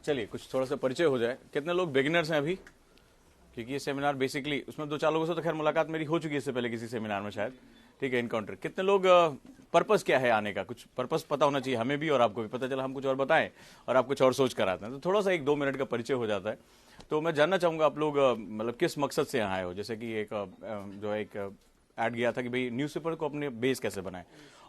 चलिए कुछ थोड़ा सा परिचय हो जाए। कितने लोग बिगिनर्स हैं अभी, क्योंकि ये सेमिनार बेसिकली उसमें 2-4 लोगों से तो खैर मुलाकात मेरी हो चुकी है इससे पहले किसी सेमिनार में शायद, ठीक है, इनकाउंटर। कितने लोग पर्पस क्या है आने का, कुछ पर्पस पता होना चाहिए हमें भी और आपको भी, पता चला हम कुछ और बताएं और आप कुछ और सोच कर आते हैं, तो थोड़ा सा 1-2 मिनट का परिचय हो जाता है। तो मैं जानना चाहूँगा आप लोग मतलब किस मकसद से यहाँ आए हो। जैसे कि एक जो है एक ऐड गया था कि भाई न्यूज़पेपर को अपने बेस कैसे बनाएं।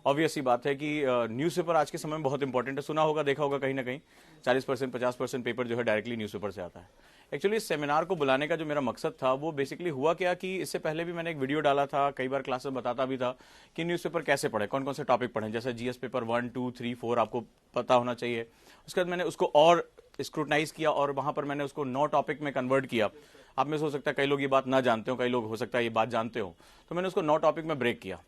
ऑब्वियस सी बात है कि न्यूज़पेपर आज के समय में बहुत इंपॉर्टेंट है। सुना होगा, देखा होगा कहीं ना कहीं 40% 50% पेपर जो है डायरेक्टली न्यूज़पेपर से आता है। एक्चुअली इस सेमिनार को बुलाने का जो मेरा मकसद था वो बेसिकली हुआ क्या कि इससे पहले भी मैंने एक वीडियो डाला था, कई बार क्लास में बताता भी था कि न्यूज़पेपर कैसे पढ़े, कौन कौन से टॉपिक पढ़ें। जैसे जीएस पेपर 1, 2, 3, 4 आपको पता होना चाहिए। उसके बाद मैंने उसको और स्क्रूटनाइज किया और वहां पर मैंने उसको 9 टॉपिक में कन्वर्ट किया। आप में से हो सकता है कई लोग ये बात ना जानते हो, कई लोग हो सकता है ये बात जानते हो, तो मैंने उसको 9 टॉपिक में ब्रेक किया।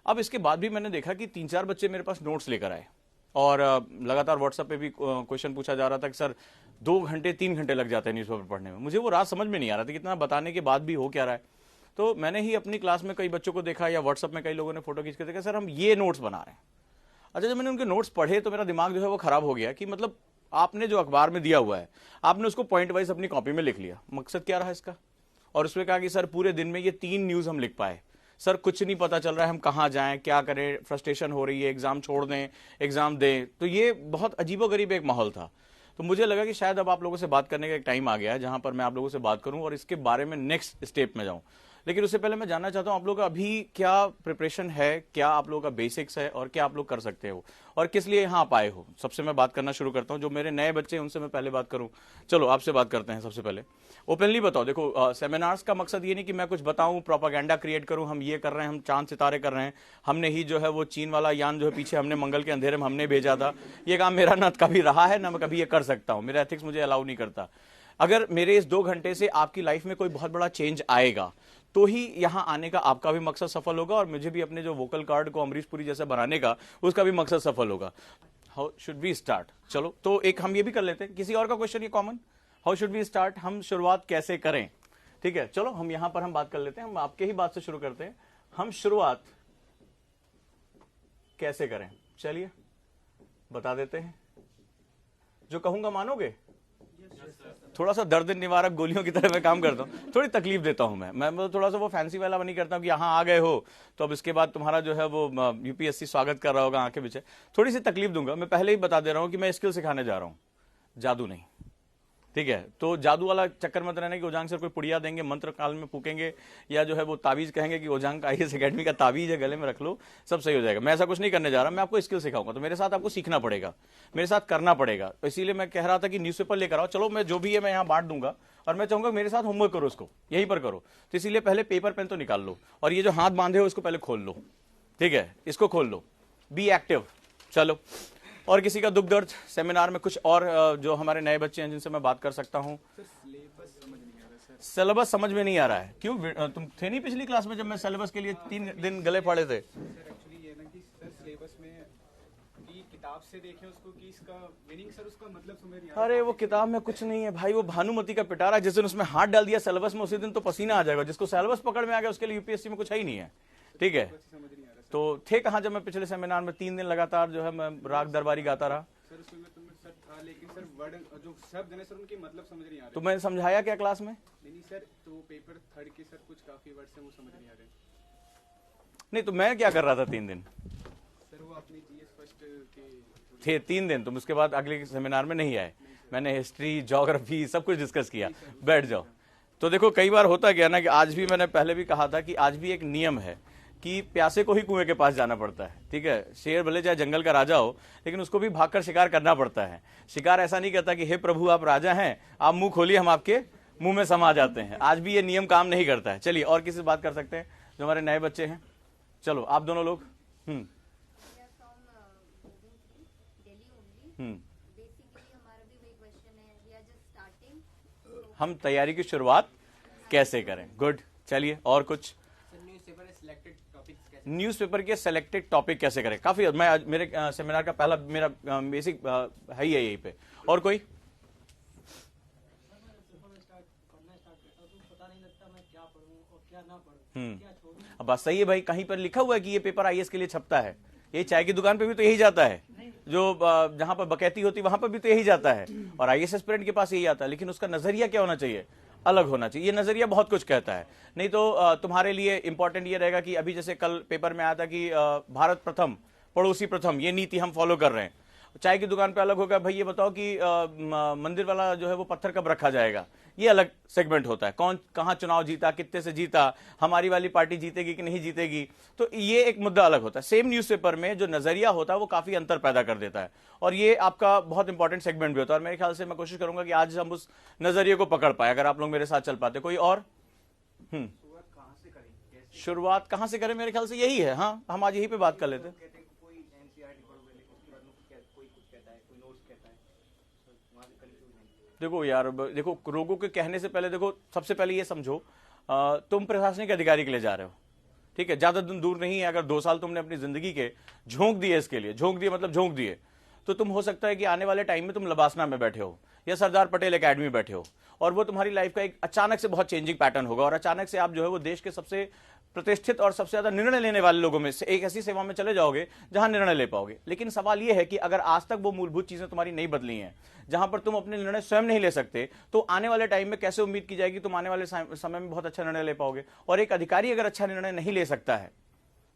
अब इसके बाद भी मैंने देखा कि 3-4 बच्चे मेरे पास नोट्स लेकर आए और लगातार व्हाट्सएप पे भी क्वेश्चन पूछा जा रहा था कि सर 2 घंटे 3 घंटे लग जाते हैं न्यूज़पेपर पढ़ने में। मुझे वो रात समझ में नहीं आ रहा था कि इतना बताने के बाद भी हो क्या रहा है। तो मैंने ही अपनी क्लास में कई बच्चों को देखा या व्हाट्सएप में कई लोगों ने फोटो खींच के देखा, सर हम ये नोट्स बना रहे हैं। अच्छा, जब मैंने उनके नोट्स पढ़े तो मेरा दिमाग जो है वो खराब हो गया कि मतलब आपने जो अखबार में दिया हुआ है आपने उसको पॉइंट वाइज अपनी कॉपी में लिख लिया। मकसद क्या रहा इसका? और उसमें कहा कि सर पूरे दिन में ये 3 न्यूज़ हम लिख पाए, सर कुछ नहीं पता चल रहा है हम कहाँ जाएं, क्या करें, फ्रस्ट्रेशन हो रही है, एग्जाम छोड़ दें, एग्जाम दें। तो ये बहुत अजीबोगरीब एक माहौल था। तो मुझे लगा कि शायद अब आप लोगों से बात करने का एक टाइम आ गया है जहां पर मैं आप लोगों से बात करूं और इसके बारे में नेक्स्ट स्टेप में जाऊं। लेकिन उससे पहले मैं जानना चाहता हूं आप लोगों का अभी क्या प्रिपरेशन है, क्या आप लोगों का बेसिक्स है और क्या आप लोग कर सकते हो और किस लिए यहाँ आप आए हो। सबसे मैं बात करना शुरू करता हूं, जो मेरे नए बच्चे हैं उनसे मैं पहले बात करूं। चलो आपसे बात करते हैं। सबसे पहले ओपनली बताओ। देखो सेमिनार्स का मकसद ये नहीं कि मैं कुछ बताऊं, प्रोपागेंडा क्रिएट करूं, हम ये कर रहे हैं, हम चांद सितारे कर रहे हैं, हमने ही जो है वो चीन वाला यान जो है पीछे हमने मंगल के अंधेरे में हमने भेजा था। ये काम मेरा ना कभी रहा है ना मैं कभी ये कर सकता हूं, मेरा एथिक्स मुझे अलाउ नहीं करता। अगर मेरे इस 2 घंटे से आपकी लाइफ में कोई बहुत बड़ा चेंज आएगा तो ही यहां आने का आपका भी मकसद सफल होगा और मुझे भी अपने जो वोकल कार्ड को अमरीश पुरी जैसा बनाने का उसका भी मकसद सफल होगा। How should we start? चलो तो एक हम ये भी कर लेते हैं, किसी और का क्वेश्चन ये common, how should we start, हम शुरुआत कैसे करें? ठीक है, चलो हम यहां पर हम बात कर लेते हैं, हम आपके ही बात से शुरू करते हैं। हम शुरुआत कैसे करें? चलिए बता देते हैं। जो कहूंगा मानोगे? थोड़ा सा दर्द निवारक गोलियों की तरह मैं काम करता हूँ, थोड़ी तकलीफ देता हूँ मैं थोड़ा सा वो फैंसी वाला नहीं करता हूँ कि यहाँ आ गए हो तो अब इसके बाद तुम्हारा जो है वो यूपीएससी स्वागत कर रहा होगा आंखें पीछे। थोड़ी सी तकलीफ दूंगा। मैं पहले ही बता दे रहा हूँ कि मैं स्किल सिखाने जा रहा हूँ, जादू नहीं। ठीक है, तो जादू वाला चक्कर मत रहना कि ओजांग सर कोई पुड़िया देंगे, मंत्र काल में फूकेंगे या जो है वो ताबीज कहेंगे कि ओजांग का आईएएस एकेडमी का ताबीज है, गले में रख लो सब सही हो जाएगा। मैं ऐसा कुछ नहीं करने जा रहा, मैं आपको स्किल सिखाऊंगा। तो मेरे साथ आपको सीखना पड़ेगा, मेरे साथ करना पड़ेगा। तो इसीलिए मैं कह रहा था कि न्यूज़पेपर लेकर आओ। चलो मैं जो भी है मैं यहाँ बांट दूंगा और मैं चाहूंगा मेरे साथ होमवर्क करो, इसको यहीं पर करो। तो इसीलिए पहले पेपर पेन तो निकाल लो और ये जो हाथ बांधे हो इसको पहले खोल लो। ठीक है, इसको खोल लो, बी एक्टिव। चलो, और किसी का दुख दर्द सेमिनार में कुछ और जो हमारे नए बच्चे हैं जिनसे मैं बात कर सकता हूं? सिलेबस समझ में नहीं आ रहा है। क्यों, तुम थे नहीं पिछली क्लास में जब मैं सिलेबस के लिए 3 दिन गले फाड़े थे? सर एक्चुअली ये ना कि सर सिलेबस में कि किताब से देखें उसको कि इसका मीनिंग सर उसका मतलब समझ नहीं आ रहा। अरे वो किताब में कुछ नहीं है भाई, वो भानुमति का पिटारा। जिस दिन उसमें हाथ डाल दिया सिलेबस में उसी दिन तो पसीना आ जाएगा। जिसको सिलेबस पकड़ में आ गया उसके लिए यूपीएससी में कुछ है ही नहीं है। ठीक है, तो थे कहाँ जब मैं पिछले सेमिनार में 3 दिन लगातार जो है मैं राग दरबारी गाता रहा? सर उसमें तो मैं सर था, लेकिन सर वर्ड जो शब्द है सर उनके मतलब समझ नहीं आ रहे। तो मैंने समझाया क्या क्लास में? नहीं सर, तो पेपर 3 के सर कुछ काफी वर्ड से वो समझ नहीं आ रहे। नहीं तो मैं क्या कर रहा था 3 दिन? सर वो अपनी जीएस फर्स्ट के थे 3 दिन, तुम उसके बाद अगले सेमिनार में नहीं आए। मैंने हिस्ट्री, ज्योग्राफी सब कुछ डिस्कस किया। बैठ जाओ। तो देखो कई बार होता क्या ना कि आज भी मैंने पहले भी कहा था कि आज भी एक नियम है कि प्यासे को ही कुएं के पास जाना पड़ता है। ठीक है, शेर भले चाहे जंगल का राजा हो लेकिन उसको भी भागकर शिकार करना पड़ता है। शिकार ऐसा नहीं कहता कि हे प्रभु आप राजा हैं, आप मुंह खोलिए हम आपके मुंह में समा जाते हैं। आज भी ये नियम काम नहीं करता है। चलिए और किसी से बात कर सकते हैं जो हमारे नए बच्चे हैं? चलो आप दोनों लोग। हम तैयारी की शुरुआत कैसे करें? गुड, चलिए और कुछ? न्यूज़पेपर के सिलेक्टेड टॉपिक कैसे करें? काफी मैं मेरे सेमिनार का पहला मेरा बेसिक है ही है यहीं पे। और कोई? अब बात सही है भाई, कहीं पर लिखा हुआ है कि ये पेपर आईएएस के लिए छपता है, ये चाय की दुकान पे भी तो यही जाता है, जो जहां पर बकैती होती वहां पर भी तो यही जाता है, और आईएएस एस्पिरेंट के पास यही आता है। लेकिन उसका नजरिया क्या होना चाहिए? अलग होना चाहिए। ये नजरिया बहुत कुछ कहता है। नहीं तो तुम्हारे लिए इंपॉर्टेंट ये रहेगा कि अभी जैसे कल पेपर में आया था कि भारत प्रथम पड़ोसी प्रथम, ये नीति हम फॉलो कर रहे हैं। चाय की दुकान पे अलग होगा, भाई ये बताओ कि मंदिर वाला जो है वो पत्थर कब रखा जाएगा, ये अलग सेगमेंट होता है। कौन कहां चुनाव जीता, कितने से जीता, हमारी वाली पार्टी जीतेगी कि नहीं जीतेगी, तो ये एक मुद्दा अलग होता है। सेम न्यूज़पेपर में जो नजरिया होता है वो काफी अंतर पैदा कर देता है, और ये आपका बहुत इंपॉर्टेंट सेगमेंट भी होता है। और मेरे ख्याल से मैं कोशिश करूंगा कि आज हम उस नजरिए को पकड़ पाए, अगर आप लोग मेरे साथ चल पाते। कोई और? शुरुआत कहां से करें? मेरे ख्याल से यही है। हाँ, हम आज यही पे बात कर लेते हैं। देखो यार, देखो लोगों के कहने से पहले देखो, सबसे पहले ये समझो, तुम प्रशासनिक अधिकारी के लिए जा रहे हो, ठीक है? ज्यादा दिन दूर नहीं है, अगर 2 साल तुमने अपनी जिंदगी के झोंक दिए इसके लिए, झोंक दिए मतलब झोंक दिए, तो तुम हो सकता है कि आने वाले टाइम में तुम लबासना में बैठे हो या सरदार पटेल एकेडमी बैठे हो, और वो तुम्हारी लाइफ का एक अचानक से बहुत चेंजिंग पैटर्न होगा, और अचानक से आप जो है वो देश के सबसे प्रतिष्ठित और सबसे ज्यादा निर्णय लेने वाले लोगों में से एक ऐसी सेवा में चले जाओगे जहां निर्णय ले पाओगे। लेकिन सवाल यह है कि अगर आज तक वो मूलभूत चीजें तुम्हारी नहीं बदली हैं, जहां पर तुम अपने निर्णय स्वयं नहीं ले सकते, तो आने वाले टाइम में कैसे उम्मीद की जाएगी तुम आने वाले समय में बहुत अच्छा निर्णय ले पाओगे? और एक अधिकारी अगर अच्छा निर्णय नहीं ले सकता है,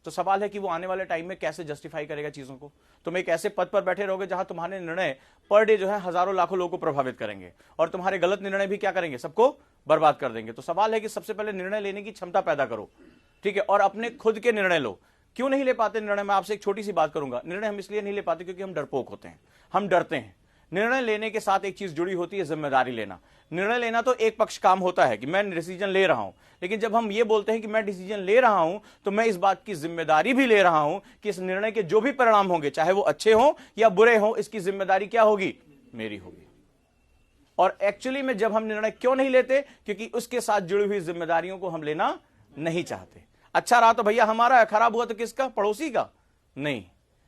तो सवाल है कि वो आने वाले टाइम में कैसे जस्टिफाई करेगा चीजों को? तुम एक ऐसे पद पर बैठे रहोगे जहां तुम्हारे निर्णय पर डे जो है हजारों लाखों लोगों को प्रभावित करेंगे, और तुम्हारे गलत निर्णय भी क्या करेंगे? सबको बर्बाद कर देंगे। तो सवाल है कि सबसे पहले निर्णय लेने की क्षमता पैदा करो, ठीक है? और अपने खुद के निर्णय लो। क्यों नहीं ले पाते निर्णय? मैं आपसे एक छोटी सी बात करूंगा। निर्णय हम इसलिए नहीं ले पाते क्योंकि हम डरपोक होते हैं, हम डरते हैं। निर्णय लेने के साथ एक चीज जुड़ी होती है, जिम्मेदारी लेना। निर्णय लेना तो एक पक्ष काम होता है कि मैं डिसीजन ले रहा हूं, लेकिन जब हम ये बोलते हैं कि मैं डिसीजन ले रहा हूं, तो मैं इस बात की जिम्मेदारी भी ले रहा हूं कि इस निर्णय के जो भी परिणाम होंगे, चाहे वो अच्छे हों या बुरे हों, इसकी जिम्मेदारी क्या होगी? मेरी होगी। और एक्चुअली में जब हम निर्णय क्यों नहीं लेते? क्योंकि उसके साथ जुड़ी हुई जिम्मेदारियों को हम लेना नहीं चाहते। अच्छा रहा तो भैया हमारा है, खराब हुआ तो किसका? पड़ोसी का? नहीं,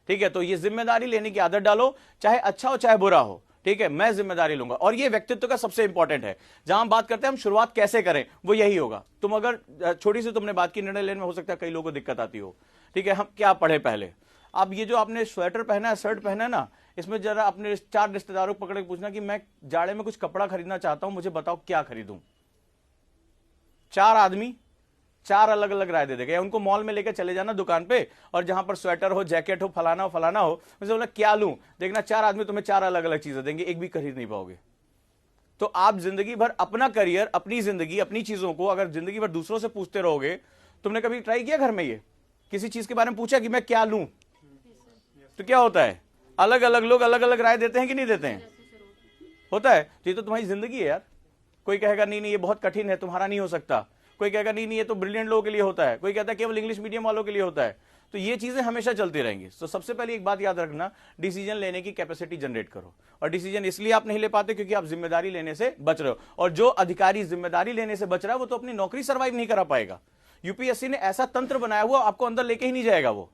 ठीक है? तो ये जिम्मेदारी लेने की आदत डालो, चाहे अच्छा हो चाहे बुरा हो, ठीक है? मैं जिम्मेदारी लूंगा। और ये व्यक्तित्व का सबसे इंपॉर्टेंट है। जहां हम बात करते हैं हम शुरुआत कैसे करें, वो यही होगा। तुम अगर छोटी सी तुमने बात की, निर्णय लेने में हो सकता है कई लोगों को दिक्कत आती हो, ठीक है? हम क्या पढ़े पहले? अब ये जो आपने स्वेटर पहना है, शर्ट पहना है ना, इसमें जरा अपने 4 रिश्तेदारों को पकड़ के पूछना कि मैं जाड़े में कुछ कपड़ा खरीदना चाहता हूं, मुझे बताओ क्या खरीदूं। 4 आदमी 4 अलग अलग राय दे देगा। उनको मॉल में लेकर चले जाना दुकान पे, और जहां पर स्वेटर हो, जैकेट हो, फलाना हो, मुझे बोला क्या लूं, देखना 4 आदमी तुम्हें 4 अलग अलग चीजें देंगे, एक भी खरीद नहीं पाओगे। तो आप जिंदगी भर अपना करियर, अपनी जिंदगी, अपनी चीजों को अगर जिंदगी भर दूसरों से पूछते रहोगे, तुमने कभी ट्राई किया घर में ये किसी चीज के बारे में पूछा कि मैं क्या लूं? तो क्या होता है? अलग अलग लोग अलग अलग राय देते हैं कि नहीं देते हैं? होता है। तो ये तो तुम्हारी जिंदगी है यार। कोई कहेगा नहीं नहीं ये बहुत कठिन है, तुम्हारा नहीं हो सकता। कोई कहेगा नहीं नहीं ये तो ब्रिलियंट लोगों के लिए होता है। कोई कहता है केवल इंग्लिश मीडियम वालों के लिए होता है। तो ये चीजें हमेशा चलती रहेंगी। तो सबसे पहले एक बात याद रखना, डिसीजन लेने की कैपेसिटी जनरेट करो। और डिसीजन इसलिए आप नहीं ले पाते क्योंकि आप जिम्मेदारी लेने से बच रहे हो। और जो अधिकारी जिम्मेदारी लेने से बच रहा है वो तो अपनी नौकरी सर्वाइव नहीं करा पाएगा। यूपीएससी ने ऐसा तंत्र बनाया हुआ, आपको अंदर लेके ही नहीं जाएगा। वो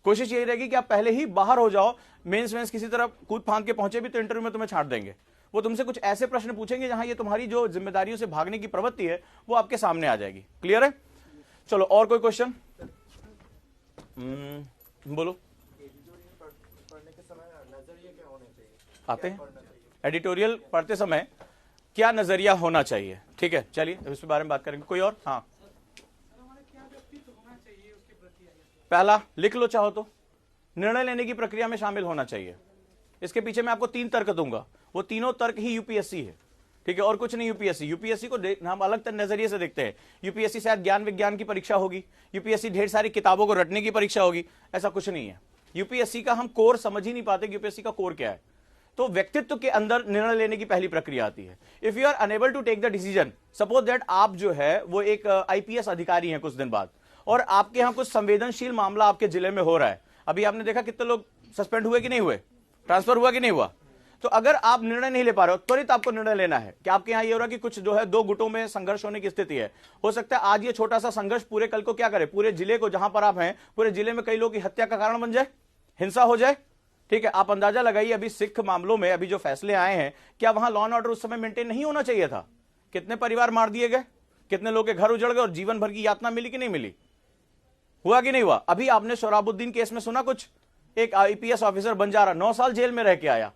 कोशिश यही रहेगी कि आप पहले ही बाहर हो जाओ, मेंस किसी तरह कूद फांद के पहुंचे भी तो इंटरव्यू में तुम्हें छांट देंगे। वो तुमसे कुछ ऐसे प्रश्न पूछेंगे जहां ये तुम्हारी जो जिम्मेदारियों से भागने की प्रवृत्ति है वो आपके सामने आ जाएगी। क्लियर है? चलो और कोई क्वेश्चन? बोलो। आते हैं एडिटोरियल पढ़ते समय क्या नजरिया होना चाहिए? ठीक है, चलिए इस बारे में बात करेंगे। कोई और? हाँ, पहला लिख लो चाहो तो, निर्णय लेने की प्रक्रिया में शामिल होना चाहिए। इसके पीछे मैं आपको 3 तर्क दूंगा, वो तीनों तर्क ही यूपीएससी है, ठीक है? और कुछ नहीं। यूपीएससी को हम अलग नजरिए से देखते हैं। यूपीएससी शायद ज्ञान विज्ञान की परीक्षा होगी, यूपीएससी ढेर सारी किताबों को रटने की परीक्षा होगी, ऐसा कुछ नहीं है। यूपीएससी का हम कोर समझ ही नहीं पाते, यूपीएससी का कोर क्या है। तो व्यक्तित्व के अंदर निर्णय लेने की पहली प्रक्रिया आती है। If you are unable to take the decision, suppose that आप जो है वो एक आईपीएस अधिकारी हैं कुछ दिन बाद, और आपके यहां कुछ संवेदनशील मामला आपके जिले में हो रहा है। अभी आपने देखा कितने लोग सस्पेंड हुए कि नहीं हुए, ट्रांसफर हुआ कि नहीं हुआ। तो अगर आप निर्णय नहीं ले पा रहे हो, त्वरित आपको निर्णय लेना है कि आपके यहां ये हो रहा है कि कुछ जो है 2 गुटों में संघर्ष होने की स्थिति है। हो सकता है आज ये छोटा सा संघर्ष पूरे कल को क्या करे, पूरे जिले को, जहां पर आप हैं पूरे जिले में कई लोगों की हत्या का कारण बन जाए, हिंसा हो जाए। ठीक है, आप अंदाजा लगाइए अभी सिख मामलों में अभी जो फैसले आए हैं, क्या वहां लॉ एंड ऑर्डर उस समय मेंटेन नहीं होना चाहिए था? कितने परिवार मार दिए गए, कितने लोग के घर उजड़ गए, और जीवन भर की यातना मिली कि नहीं मिली? हुआ कि नहीं हुआ? अभी आपने सोहराबुद्दीन केस में सुना कुछ? एक आईपीएस ऑफिसर बन जा रहा, 9 साल जेल में रह के आया।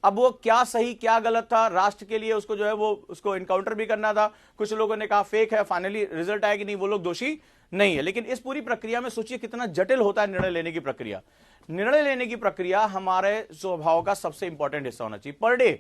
अब वो क्या सही क्या गलत था, राष्ट्र के लिए उसको जो है वो उसको इनकाउंटर भी करना था, कुछ लोगों ने कहा फेक है, फाइनली रिजल्ट आया कि नहीं वो लोग दोषी नहीं है। लेकिन इस पूरी प्रक्रिया में सोचिए कितना जटिल होता है निर्णय लेने की प्रक्रिया। निर्णय लेने की प्रक्रिया हमारे स्वभाव का सबसे इंपॉर्टेंट हिस्सा होना चाहिए। पर डे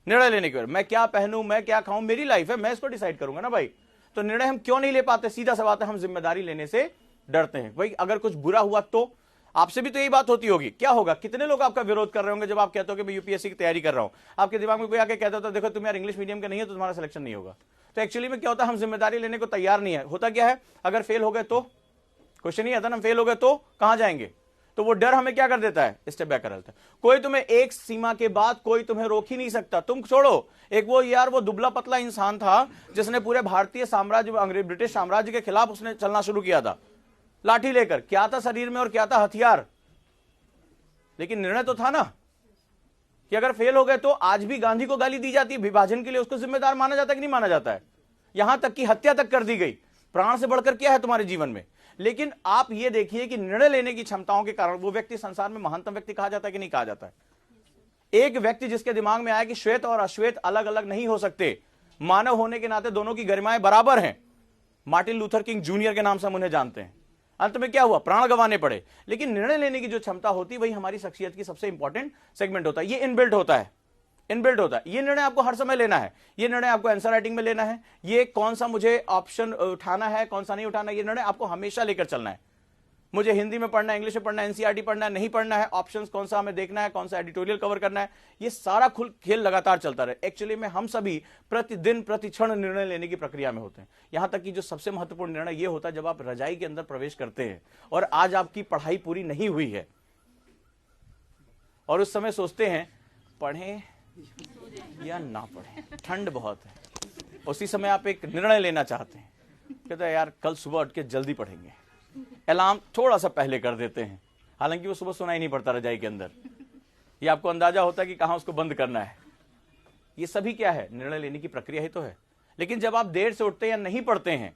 निर्णय लेने के बाद मैं क्या पहनूं, मैं क्या खाऊं, मेरी लाइफ है, मैं इसको डिसाइड करूंगा ना भाई। तो निर्णय हम क्यों नहीं ले पाते? सीधा सा बात है, हम जिम्मेदारी लेने से डरते हैं। भाई अगर कुछ बुरा हुआ तो आपसे भी तो यही बात होती होगी, क्या होगा? कितने लोग आपका विरोध कर रहे होंगे जब आप कहते हो कि मैं यूपीएससी की तैयारी कर रहा हूं। आपके दिमाग में कोई आके कहता होता देखो तुम यार इंग्लिश मीडियम के नहीं हो तो तुम्हारा सिलेक्शन नहीं होगा। तो एक्चुअली में क्या होता है, हम जिम्मेदारी लेने को तैयार नहीं है। होता क्या है, अगर फेल हो गए तो क्वेश्चन ही आता ना, फेल हो गए तो कहां जाएंगे? तो वो डर हमें क्या कर देता है, स्टेप बैक कर देता है। कोई तुम्हें एक सीमा के बाद कोई तुम्हें रोक ही नहीं सकता। तुम छोड़ो एक वो यार वो दुबला पतला इंसान था जिसने पूरे भारतीय साम्राज्य अंग्रेज ब्रिटिश साम्राज्य के खिलाफ उसने चलना शुरू किया था लाठी लेकर। क्या था शरीर में और क्या था हथियार, लेकिन निर्णय तो था ना कि अगर फेल हो गए तो। आज भी गांधी को गाली दी जाती है विभाजन के लिए, उसको जिम्मेदार माना जाता है कि नहीं माना जाता है? यहां तक कि हत्या तक कर दी गई। प्राण से बढ़कर क्या है तुम्हारे जीवन में? लेकिन आप ये देखिए कि निर्णय लेने की क्षमताओं के कारण वो व्यक्ति संसार में महानतम व्यक्ति कहा जाता है कि नहीं कहा जाता है? एक व्यक्ति जिसके दिमाग में आया कि श्वेत और अश्वेत अलग अलग नहीं हो सकते, मानव होने के नाते दोनों की गरिमाएं बराबर हैं, मार्टिन लूथर किंग जूनियर के नाम से हम उन्हें जानते हैं। अंत में क्या हुआ, प्राण गंवाने पड़े। लेकिन निर्णय लेने की जो क्षमता होती है वही हमारी शख्सियत की सबसे इंपॉर्टेंट सेगमेंट होता है। ये इनबिल्ट होता है, इनबिल्ट होता है। ये निर्णय आपको हर समय लेना है। ये निर्णय आपको आंसर राइटिंग में लेना है, ये कौन सा मुझे ऑप्शन उठाना है कौन सा नहीं उठाना, ये निर्णय आपको हमेशा लेकर चलना है। मुझे हिंदी में पढ़ना है, इंग्लिश में पढ़ना है, एनसीईआरटी पढ़ना है, नहीं पढ़ना है, ऑप्शंस कौन सा हमें देखना है, कौन सा एडिटोरियल कवर करना है, ये सारा खेल लगातार चलता रहे। एक्चुअली में हम सभी प्रतिदिन प्रतिक्षण निर्णय लेने की प्रक्रिया में होते हैं। यहां तक कि जो सबसे महत्वपूर्ण निर्णय ये होता है जब आप रजाई के अंदर प्रवेश करते हैं और आज आपकी पढ़ाई पूरी नहीं हुई है और उस समय सोचते हैं पढ़ें या ना पढ़ें, ठंड बहुत है। उसी समय आप एक निर्णय लेना चाहते हैं, कहते हैं यार कल सुबह उठ के जल्दी पढ़ेंगे, अलार्म थोड़ा सा पहले कर देते हैं, हालांकि वो सुबह सुनाई नहीं पड़ता रजाई के अंदर। ये आपको अंदाजा होता है कि कहां उसको बंद करना है। ये सभी क्या है, निर्णय लेने की प्रक्रिया ही तो है। लेकिन जब आप देर से उठते हैं या नहीं पढ़ते हैं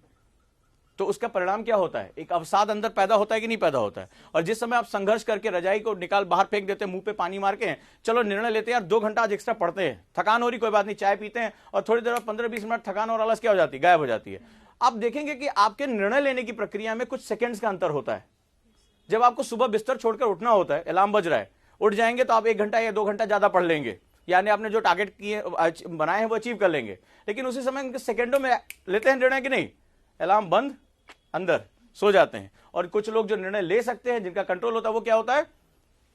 तो उसका परिणाम क्या होता है, एक अवसाद अंदर पैदा होता है कि नहीं पैदा होता है। और जिस समय आप संघर्ष करके रजाई को निकाल बाहर फेंक देते हैं, मुंह पे पानी मार के, चलो निर्णय लेते हैं यार 2 घंटा आज एक्स्ट्रा पढ़ते हैं, थकान हो रही कोई बात नहीं, चाय पीते हैं और थोड़ी देर 15-20 मिनट थकान और आलस क्या हो जाती है, गायब हो जाती है। आप देखेंगे कि आपके निर्णय लेने की प्रक्रिया में कुछ सेकंड्स का अंतर होता है। जब आपको सुबह बिस्तर छोड़कर उठना होता है, अलार्म बज रहा है, उठ जाएंगे तो आप 1 घंटा या 2 घंटा ज्यादा पढ़ लेंगे, यानी आपने जो टारगेट किए बनाए हैं वो अचीव कर लेंगे। लेकिन उसी समय सेकंडों में लेते हैं निर्णय कि नहीं, अलार्म बंद, अंदर सो जाते हैं। और कुछ लोग जो निर्णय ले सकते हैं, जिनका कंट्रोल होता है, वो क्या होता है,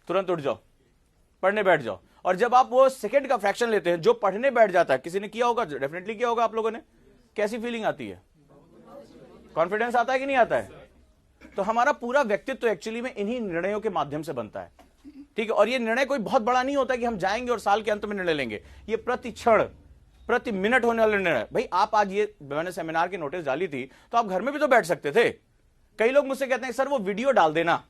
तुरंत उठ जाओ, पढ़ने बैठ जाओ। और जब आप वो सेकंड का फ्रैक्शन लेते हैं, जो पढ़ने बैठ जाता है, किसी ने किया होगा, डेफिनेटली किया होगा आप लोगों ने, कैसी फीलिंग आती है, कॉन्फिडेंस आता है कि नहीं आता है? तो हमारा पूरा व्यक्तित्व एक्चुअली में इन्हीं निर्णयों के माध्यम से बनता है, ठीक है। और ये निर्णय कोई बहुत बड़ा नहीं होता कि हम जाएंगे और साल के अंत में निर्णय लेंगे। ये प्रति क्षण प्रति मिनट होने वाले निर्णय। भाई आप आज ये मैंने सेमिनार की नोटिस डाली थी तो आप घर में भी तो बैठ सकते थे। कई लोग मुझसे कहते हैं सर वो वीडियो डाल देना,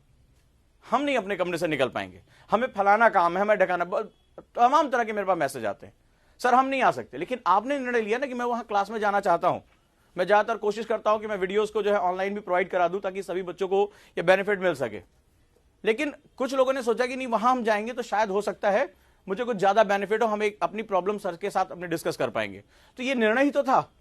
हम नहीं अपने कमरे से निकल पाएंगे, हमें फलाना काम है, हमें ढकाना, तमाम तरह के मेरे पास मैसेज आते हैं, सर हम नहीं आ सकते। लेकिन आपने निर्णय लिया ना कि मैं वहां क्लास में जाना चाहता हूं। मैं ज्यादातर कोशिश करता हूं कि मैं वीडियोस को जो है ऑनलाइन भी प्रोवाइड करा दूं ताकि सभी बच्चों को ये बेनिफिट मिल सके। लेकिन कुछ लोगों ने सोचा कि नहीं वहां हम जाएंगे तो शायद हो सकता है मुझे कुछ ज्यादा बेनिफिट हो, हम एक अपनी प्रॉब्लम सर के साथ अपने डिस्कस कर पाएंगे। तो ये निर्णय ही तो था,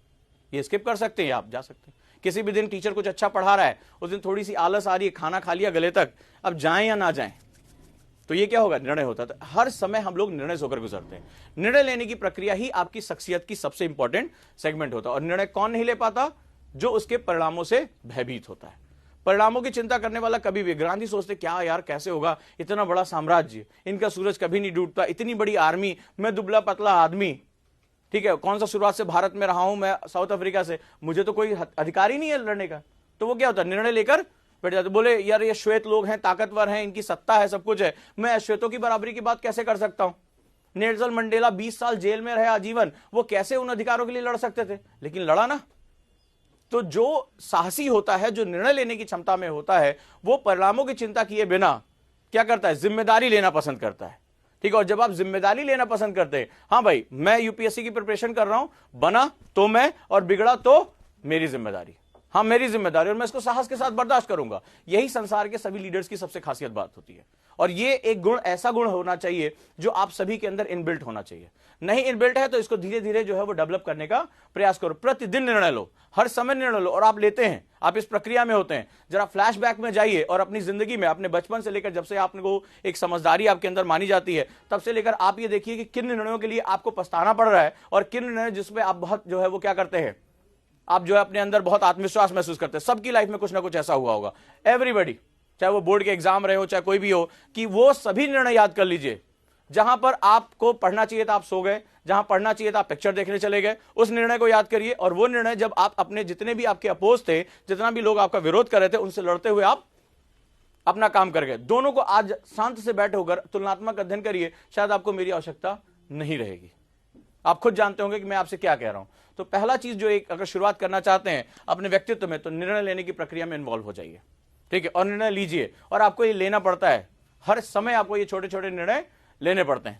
ये स्किप कर सकते हैं, आप जा सकते हैं। किसी भी दिन टीचर कुछ अच्छा पढ़ा रहा है, उस दिन थोड़ी सी आलस आ रही है, खाना खा लिया गले तक, अब जाएं या ना जाएं, तो ये क्या होगा, निर्णय होता था। हर समय हम लोग निर्णय से होकर गुजरते हैं। निर्णय लेने की प्रक्रिया ही आपकी शख्सियत की सबसे इंपॉर्टेंट सेगमेंट होता है। और निर्णय कौन नहीं ले पाता, जो उसके परिणामों से भयभीत होता है। परिणामों की चिंता करने वाला कभी भी, गांधी सोचते क्या यार कैसे होगा, इतना बड़ा साम्राज्य, इनका सूरज कभी नहीं डूबता, इतनी बड़ी आर्मी, मैं दुबला पतला आदमी, ठीक है, कौन सा शुरुआत से भारत में रहा हूं, मैं साउथ अफ्रीका से, मुझे तो कोई अधिकार ही नहीं है लड़ने का। तो वो क्या होता है, निर्णय लेकर बैठ जाते, बोले यार ये श्वेत लोग हैं, ताकतवर हैं, इनकी सत्ता है, सब कुछ है, मैं श्वेतों की बराबरी की बात कैसे कर सकता हूं। नेल्सन मंडेला 20 साल जेल में रहे आजीवन, वो कैसे उन अधिकारों के लिए लड़ सकते थे, लेकिन लड़ा ना। तो जो साहसी होता है, जो निर्णय लेने की क्षमता में होता है, वो परिणामों की चिंता किए बिना क्या करता है, जिम्मेदारी लेना पसंद करता है, ठीक है। और जब आप जिम्मेदारी लेना पसंद करते हैं, हाँ भाई मैं यूपीएससी की प्रिपरेशन कर रहा हूं, बना तो मैं और बिगड़ा तो मेरी जिम्मेदारी, हाँ मेरी जिम्मेदारी और मैं इसको साहस के साथ बर्दाश्त करूंगा। यही संसार के सभी लीडर्स की सबसे खासियत बात होती है। और ये एक गुण, ऐसा गुण होना चाहिए जो आप सभी के अंदर इनबिल्ट होना चाहिए। नहीं इनबिल्ट है तो इसको धीरे धीरे जो है वो डेवलप करने का प्रयास करो। प्रतिदिन निर्णय लो, हर समय निर्णय लो, और आप लेते हैं, आप इस प्रक्रिया में होते हैं। जरा फ्लैशबैक में जाइए और अपनी जिंदगी में, अपने बचपन से लेकर जब से आपको एक समझदारी आपके अंदर मानी जाती है, तब से लेकर आप ये देखिए कि किन निर्णयों के लिए आपको पछताना पड़ रहा है और किन निर्णय जिसमें आप बहुत जो है वो क्या करते हैं, आप जो है अपने अंदर बहुत आत्मविश्वास महसूस करते हैं। सबकी लाइफ में कुछ ना कुछ ऐसा हुआ होगा, एवरीबॉडी, चाहे वो बोर्ड के एग्जाम रहे हो चाहे कोई भी हो, कि वो सभी निर्णय याद कर लीजिए जहां पर आपको पढ़ना चाहिए था आप सो गए, जहां पढ़ना चाहिए था आप पिक्चर देखने चले गए, उस निर्णय को याद करिए। और वो निर्णय जब आप अपने जितने भी आपके अपोज थे, जितना भी लोग आपका विरोध कर रहे थे, उनसे लड़ते हुए आप अपना काम कर गए। दोनों को आज शांत से बैठे होकर तुलनात्मक अध्ययन करिए, शायद आपको मेरी आवश्यकता नहीं रहेगी। आप खुद जानते होंगे कि मैं आपसे क्या कह रहा हूं। तो पहला चीज जो एक अगर शुरुआत करना चाहते हैं अपने व्यक्तित्व में, तो निर्णय लेने की प्रक्रिया में इन्वॉल्व हो जाइए, ठीक है, और निर्णय लीजिए। और आपको ये लेना पड़ता है, हर समय आपको ये छोटे छोटे निर्णय लेने पड़ते हैं।